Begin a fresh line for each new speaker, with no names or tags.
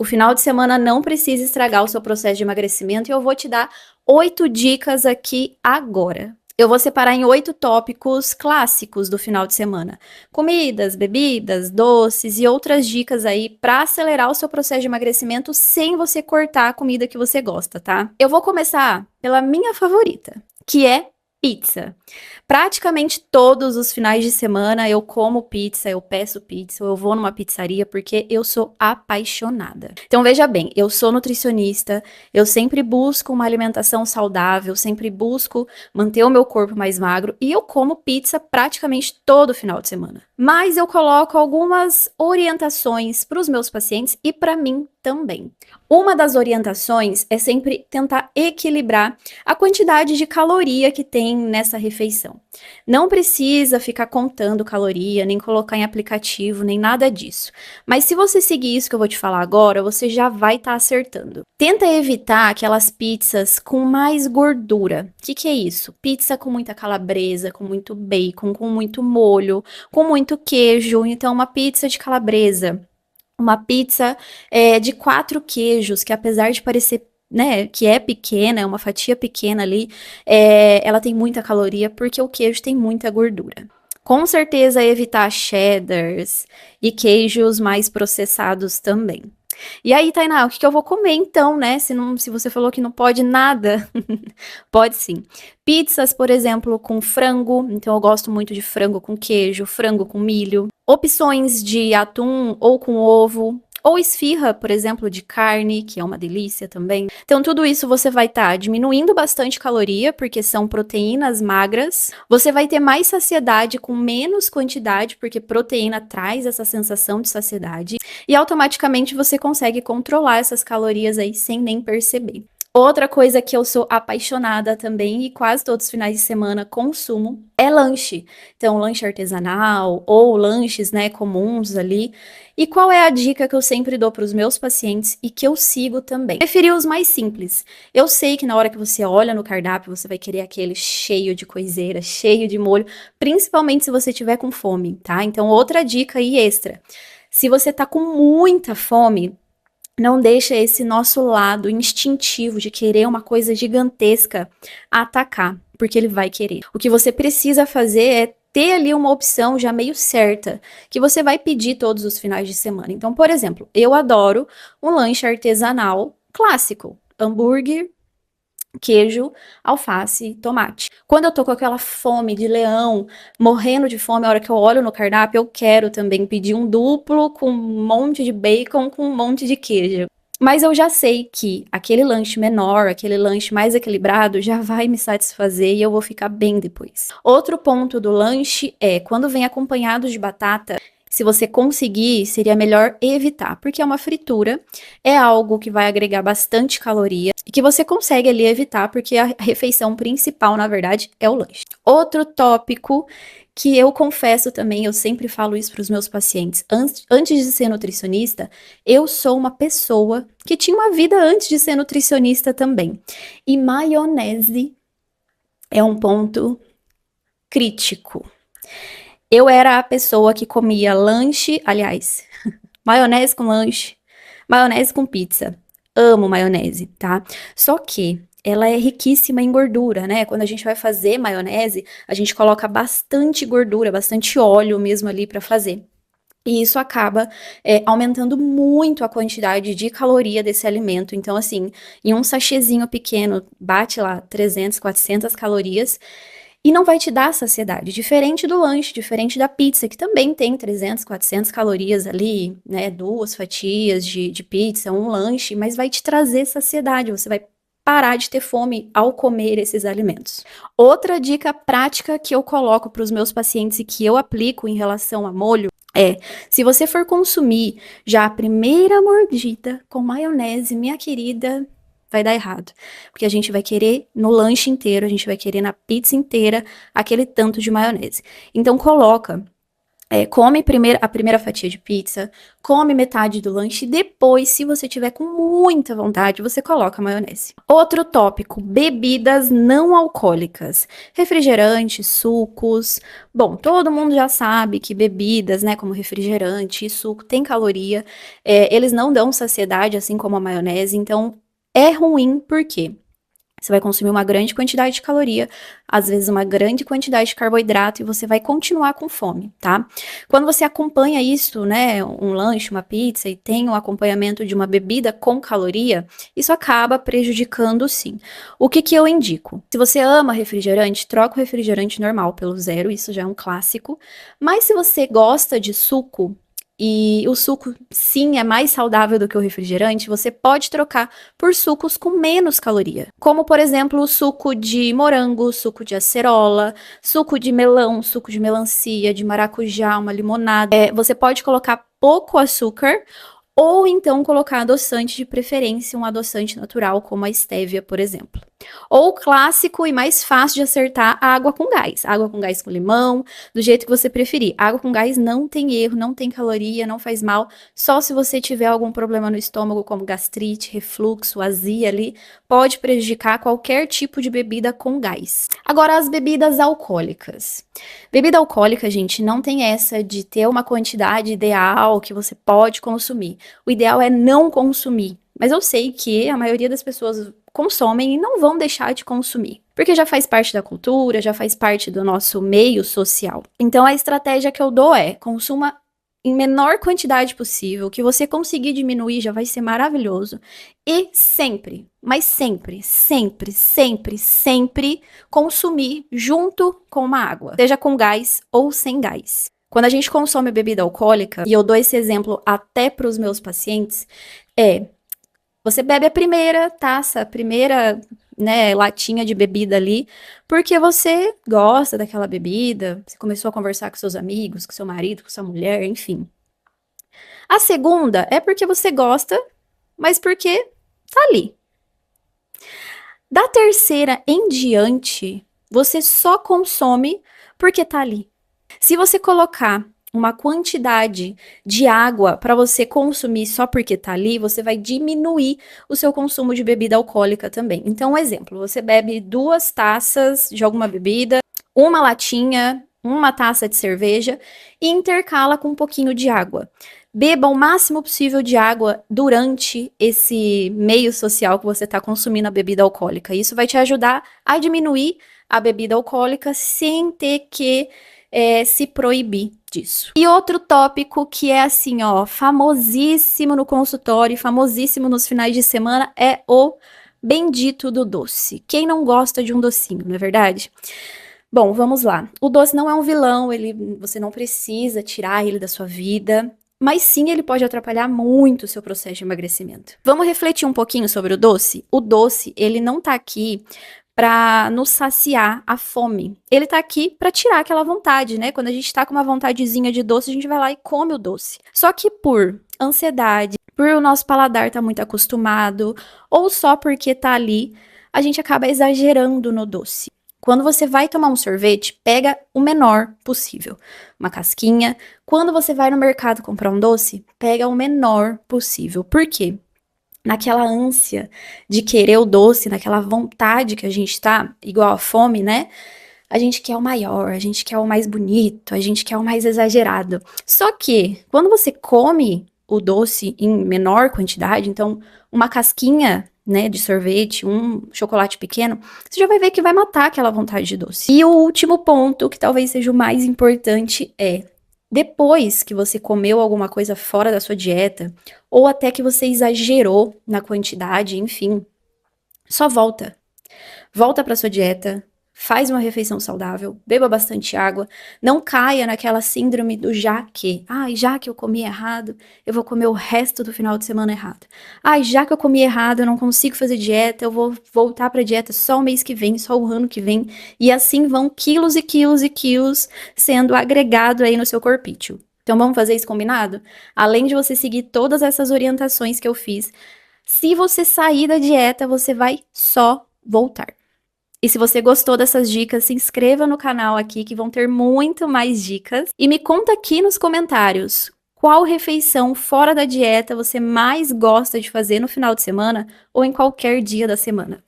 O final de semana não precisa estragar o seu processo de emagrecimento e eu vou te dar 8 dicas aqui agora. Eu vou separar em 8 tópicos clássicos do final de semana. Comidas, bebidas, doces e outras dicas aí para acelerar o seu processo de emagrecimento sem você cortar a comida que você gosta, tá? Eu vou começar pela minha favorita, que é pizza. Praticamente todos os finais de semana eu como pizza, eu peço pizza, eu vou numa pizzaria porque eu sou apaixonada. Então veja bem, eu sou nutricionista, eu sempre busco uma alimentação saudável, sempre busco manter o meu corpo mais magro e eu como pizza praticamente todo final de semana. Mas eu coloco algumas orientações para os meus pacientes e para mim também. Uma das orientações é sempre tentar equilibrar a quantidade de caloria que tem nessa refeição. Não precisa ficar contando caloria, nem colocar em aplicativo, nem nada disso. Mas se você seguir isso que eu vou te falar agora, você já vai estar acertando. Tenta evitar aquelas pizzas com mais gordura. O que é isso? Pizza com muita calabresa, com muito bacon, com muito molho, com muito queijo. Então, uma pizza de calabresa. Uma pizza de 4 queijos, que apesar de parecer, né, que é pequena, é uma fatia pequena ali, ela tem muita caloria porque o queijo tem muita gordura. Com certeza evitar cheddars e queijos mais processados também. E aí, Tainá, o que eu vou comer então, né? Se você falou que não pode nada, pode sim. Pizzas, por exemplo, com frango. Então, eu gosto muito de frango com queijo, frango com milho. Opções de atum ou com ovo. Ou esfirra, por exemplo, de carne, que é uma delícia também. Então, tudo isso você vai estar diminuindo bastante caloria, porque são proteínas magras. Você vai ter mais saciedade com menos quantidade, porque proteína traz essa sensação de saciedade. E automaticamente você consegue controlar essas calorias aí sem nem perceber. Outra coisa que eu sou apaixonada também e quase todos os finais de semana consumo é lanche. Então, lanche artesanal ou lanches, né, comuns ali. E qual é a dica que eu sempre dou para os meus pacientes e que eu sigo também? Preferir os mais simples. Eu sei que na hora que você olha no cardápio, você vai querer aquele cheio de coiseira, cheio de molho, principalmente se você tiver com fome, tá? Então, outra dica aí extra. Se você tá com muita fome, não deixa esse nosso lado instintivo de querer uma coisa gigantesca atacar, porque ele vai querer. O que você precisa fazer é ter ali uma opção já meio certa, que você vai pedir todos os finais de semana. Então, por exemplo, eu adoro um lanche artesanal clássico, hambúrguer, queijo, alface, tomate. Quando eu tô com aquela fome de leão, morrendo de fome, a hora que eu olho no cardápio, eu quero também pedir um duplo com um monte de bacon, com um monte de queijo. Mas eu já sei que aquele lanche menor, aquele lanche mais equilibrado, já vai me satisfazer e eu vou ficar bem depois. Outro ponto do lanche é quando vem acompanhado de batata. Se você conseguir, seria melhor evitar, porque é uma fritura, é algo que vai agregar bastante caloria e que você consegue ali evitar, porque a refeição principal, na verdade, é o lanche. Outro tópico que eu confesso também, eu sempre falo isso para os meus pacientes, antes de ser nutricionista, eu sou uma pessoa que tinha uma vida antes de ser nutricionista também. E maionese é um ponto crítico. Eu era a pessoa que comia lanche, aliás, maionese com lanche, maionese com pizza. Amo maionese, tá? Só que ela é riquíssima em gordura, né? Quando a gente vai fazer maionese, a gente coloca bastante gordura, bastante óleo mesmo ali para fazer. E isso acaba aumentando muito a quantidade de caloria desse alimento. Então, assim, em um sachêzinho pequeno, bate lá 300, 400 calorias. E não vai te dar saciedade, diferente do lanche, diferente da pizza, que também tem 300, 400 calorias ali, né, 2 fatias de pizza, um lanche, mas vai te trazer saciedade, você vai parar de ter fome ao comer esses alimentos. Outra dica prática que eu coloco para os meus pacientes e que eu aplico em relação a molho é, se você for consumir já a primeira mordida com maionese, minha querida, vai dar errado. Porque a gente vai querer no lanche inteiro, a gente vai querer na pizza inteira aquele tanto de maionese. Então coloca Come a primeira fatia de pizza, come metade do lanche, depois, se você tiver com muita vontade, você coloca maionese. Outro tópico, bebidas não alcoólicas. Refrigerantes, sucos. Bom, todo mundo já sabe que bebidas, né, como refrigerante e suco, tem caloria. Eles não dão saciedade, assim como a maionese, então é ruim, por quê? Você vai consumir uma grande quantidade de caloria, às vezes uma grande quantidade de carboidrato, e você vai continuar com fome, tá? Quando você acompanha isso, né, um lanche, uma pizza, e tem o acompanhamento de uma bebida com caloria, isso acaba prejudicando sim. O que eu indico? Se você ama refrigerante, troca o refrigerante normal pelo zero, isso já é um clássico. Mas se você gosta de suco, e o suco, sim, é mais saudável do que o refrigerante, você pode trocar por sucos com menos caloria. Como, por exemplo, o suco de morango, suco de acerola, suco de melão, suco de melancia, de maracujá, uma limonada. Você pode colocar pouco açúcar ou então colocar adoçante, de preferência um adoçante natural, como a estévia, por exemplo. Ou clássico e mais fácil de acertar, água com gás. Água com gás com limão, do jeito que você preferir. Água com gás não tem erro, não tem caloria, não faz mal. Só se você tiver algum problema no estômago, como gastrite, refluxo, azia ali, pode prejudicar qualquer tipo de bebida com gás. Agora, as bebidas alcoólicas. Bebida alcoólica, gente, não tem essa de ter uma quantidade ideal que você pode consumir. O ideal é não consumir. Mas eu sei que a maioria das pessoas consomem e não vão deixar de consumir, porque já faz parte da cultura, já faz parte do nosso meio social. Então a estratégia que eu dou é: consuma em menor quantidade possível, o que você conseguir diminuir já vai ser maravilhoso. E sempre, mas sempre, sempre, sempre, sempre consumir junto com uma água, seja com gás ou sem gás. Quando a gente consome bebida alcoólica, e eu dou esse exemplo até para os meus pacientes, você bebe a primeira taça, a primeira, né, latinha de bebida ali, porque você gosta daquela bebida, você começou a conversar com seus amigos, com seu marido, com sua mulher, enfim. A segunda é porque você gosta, mas porque tá ali. Da terceira em diante, você só consome porque tá ali. Se você colocar uma quantidade de água para você consumir só porque tá ali, você vai diminuir o seu consumo de bebida alcoólica também. Então, um exemplo, você bebe 2 taças de alguma bebida, uma latinha, uma taça de cerveja e intercala com um pouquinho de água. Beba o máximo possível de água durante esse meio social que você está consumindo a bebida alcoólica. Isso vai te ajudar a diminuir a bebida alcoólica sem ter que se proibir disso. E outro tópico que é assim, ó, famosíssimo no consultório, famosíssimo nos finais de semana, é o bendito do doce. Quem não gosta de um docinho, não é verdade? Bom, vamos lá. O doce não é um vilão, você não precisa tirar ele da sua vida, mas sim ele pode atrapalhar muito o seu processo de emagrecimento. Vamos refletir um pouquinho sobre o doce? O doce, ele não tá aqui para nos saciar a fome. Ele tá aqui para tirar aquela vontade, né? Quando a gente tá com uma vontadezinha de doce, a gente vai lá e come o doce. Só que por ansiedade, por o nosso paladar tá muito acostumado, ou só porque tá ali, a gente acaba exagerando no doce. Quando você vai tomar um sorvete, pega o menor possível, uma casquinha. Quando você vai no mercado comprar um doce, pega o menor possível. Por quê? Naquela ânsia de querer o doce, naquela vontade que a gente tá, igual a fome, né? A gente quer o maior, a gente quer o mais bonito, a gente quer o mais exagerado. Só que, quando você come o doce em menor quantidade, então uma casquinha, né, de sorvete, um chocolate pequeno, você já vai ver que vai matar aquela vontade de doce. E o último ponto, que talvez seja o mais importante, é: depois que você comeu alguma coisa fora da sua dieta, ou até que você exagerou na quantidade, enfim, só volta. Volta para sua dieta, faz uma refeição saudável, beba bastante água, não caia naquela síndrome do já que. Ai, já que eu comi errado, eu vou comer o resto do final de semana errado. Ai, já que eu comi errado, eu não consigo fazer dieta, eu vou voltar para dieta só o mês que vem, só o ano que vem, e assim vão quilos e quilos e quilos sendo agregado aí no seu corpício. Então vamos fazer isso combinado? Além de você seguir todas essas orientações que eu fiz, se você sair da dieta, você vai só voltar. E se você gostou dessas dicas, se inscreva no canal aqui que vão ter muito mais dicas. E me conta aqui nos comentários qual refeição fora da dieta você mais gosta de fazer no final de semana ou em qualquer dia da semana.